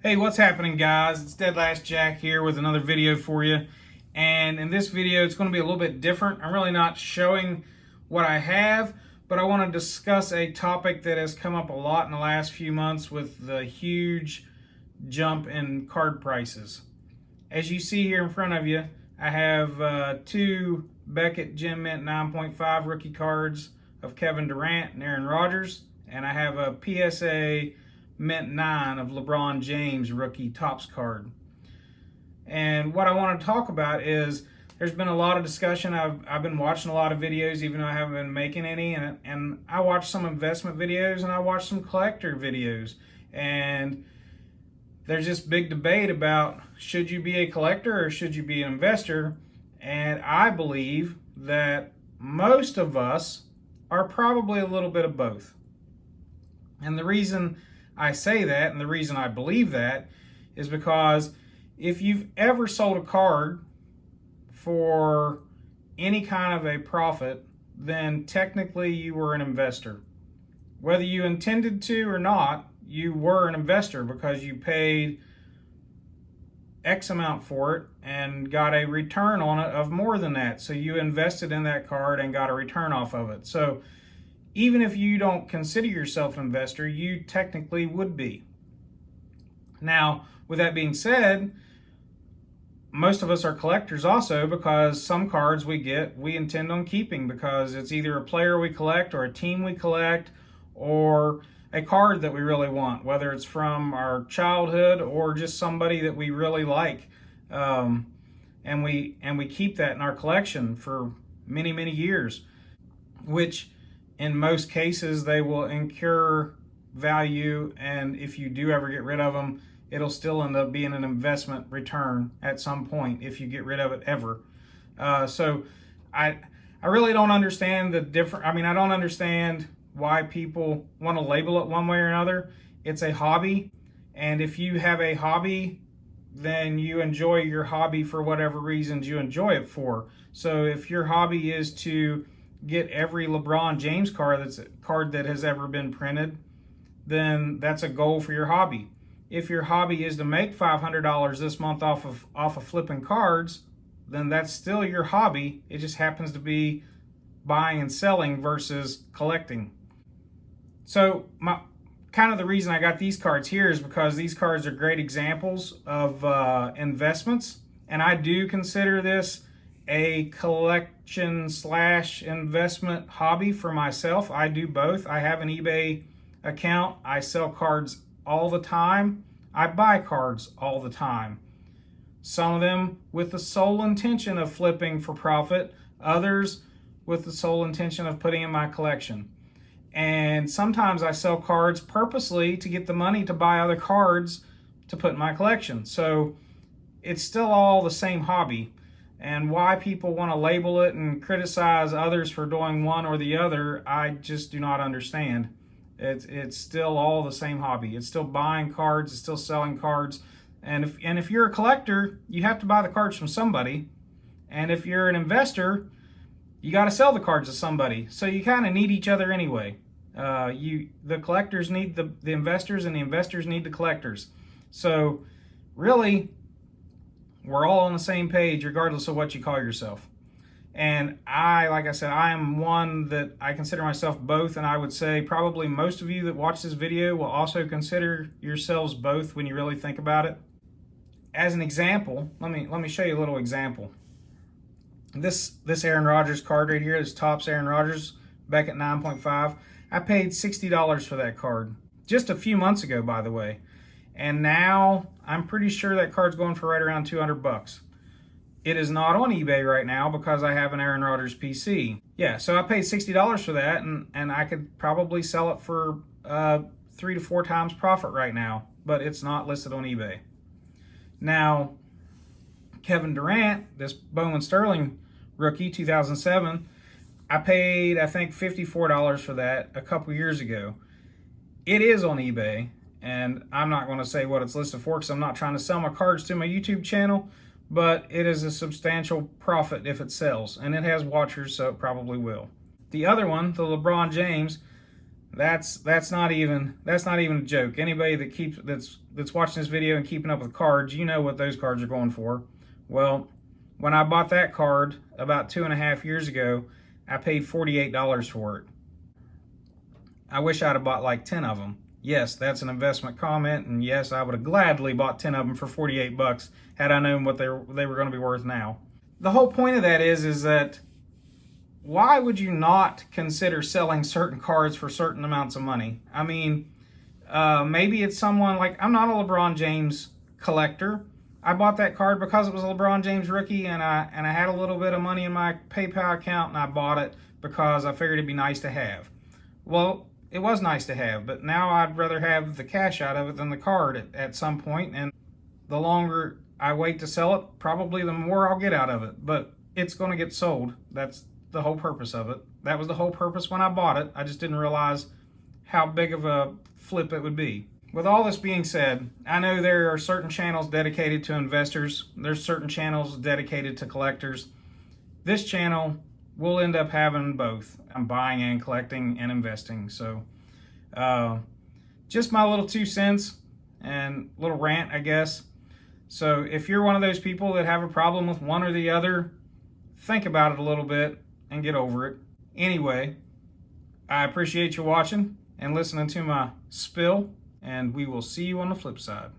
Hey, what's happening, guys? It's Dead Last Jack here with another video for you. And in this video, it's going to be a little bit different. I'm really not showing what I have, but I want to discuss a topic that has come up a lot in the last few months with the huge jump in card prices. As you see here in front of you, I have two Beckett Gem Mint 9.5 rookie cards of Kevin Durant and Aaron Rodgers, and I have a PSA Mint 9 of LeBron James rookie Topps card. And what I want to talk about is there's been a lot of discussion. I've been watching a lot of videos, even though I haven't been making any, and I watch some investment videos and I watch some collector videos, and there's this big debate about should you be a collector or should you be an investor. And I believe that most of us are probably a little bit of both. And the reason I say that, and the reason I believe that, is because if you've ever sold a card for any kind of a profit, then technically you were an investor. Whether you intended to or not, you were an investor because you paid X amount for it and got a return on it of more than that. So you invested in that card and got a return off of it. So even if you don't consider yourself an investor, you technically would be. Now, with that being said, most of us are collectors also, because some cards we get, we intend on keeping because it's either a player we collect or a team we collect or a card that we really want, whether it's from our childhood or just somebody that we really like. And we keep that in our collection for many, many years, which in most cases, they will incur value, and if you do ever get rid of them, it'll still end up being an investment return at some point if you get rid of it ever. So I really don't understand the different. I mean, I don't understand why people want to label it one way or another. It's a hobby, and if you have a hobby, then you enjoy your hobby for whatever reasons you enjoy it for. So if your hobby is to get every LeBron James card that has ever been printed, then that's a goal for your hobby. If your hobby is to make $500 this month off of flipping cards, then that's still your hobby. It just happens to be buying and selling versus collecting. So the reason I got these cards here is because these cards are great examples of investments, and I do consider this a collection / investment hobby for myself. I do both. I have an eBay account. I sell cards all the time. I buy cards all the time. Some of them with the sole intention of flipping for profit, others with the sole intention of putting in my collection. And sometimes I sell cards purposely to get the money to buy other cards to put in my collection. So it's still all the same hobby. And why people want to label it and criticize others for doing one or the other, I just do not understand. It's still all the same hobby. It's still buying cards, it's still selling cards. And if you're a collector, you have to buy the cards from somebody. And if you're an investor, you got to sell the cards to somebody. So you kind of need each other anyway. The collectors need the investors, and the investors need the collectors. So really, we're all on the same page regardless of what you call yourself. And like I said, I am one that I consider myself both, and I would say probably most of you that watch this video will also consider yourselves both when you really think about it. As an example, let me show you a little example. This Aaron Rodgers card right here, this Topps Aaron Rodgers Beckett 9.5. I paid $60 for that card just a few months ago, by the way. And now I'm pretty sure that card's going for right around $200. It is not on eBay right now because I have an Aaron Rodgers PC. Yeah, so I paid $60 for that, and I could probably sell it for 3 to 4 times profit right now, but it's not listed on eBay. Now, Kevin Durant, this Bowman Sterling rookie, 2007, I paid, I think, $54 for that a couple years ago. It is on eBay, and I'm not going to say what it's listed for because I'm not trying to sell my cards to my YouTube channel, but it is a substantial profit if it sells, and it has watchers, so it probably will. The other one, the LeBron James, That's not even a joke. Anybody that's watching this video and keeping up with cards, you know what those cards are going for. Well, when I bought that card about 2.5 years ago, I paid $48 for it. I wish I'd have bought like 10 of them. Yes, that's an investment comment, and yes, I would have gladly bought 10 of them for 48 bucks had I known what they were going to be worth now. The whole point of that is that why would you not consider selling certain cards for certain amounts of money? I mean, maybe it's someone like, I'm not a LeBron James collector. I bought that card because it was a LeBron James rookie, and I had a little bit of money in my PayPal account, and I bought it because I figured it'd be nice to have. Well, it was nice to have, but now I'd rather have the cash out of it than the card at some point, and the longer I wait to sell it, probably the more I'll get out of it. But it's going to get sold. That's the whole purpose of it. That was the whole purpose when I bought it. I just didn't realize how big of a flip it would be. With all this being said, I know there are certain channels dedicated to investors. There's certain channels dedicated to collectors. This channel will end up having both. I'm buying and collecting and investing. So just my little 2 cents and little rant, I guess. So if you're one of those people that have a problem with one or the other, think about it a little bit and get over it. Anyway, I appreciate you watching and listening to my spill, and we will see you on the flip side.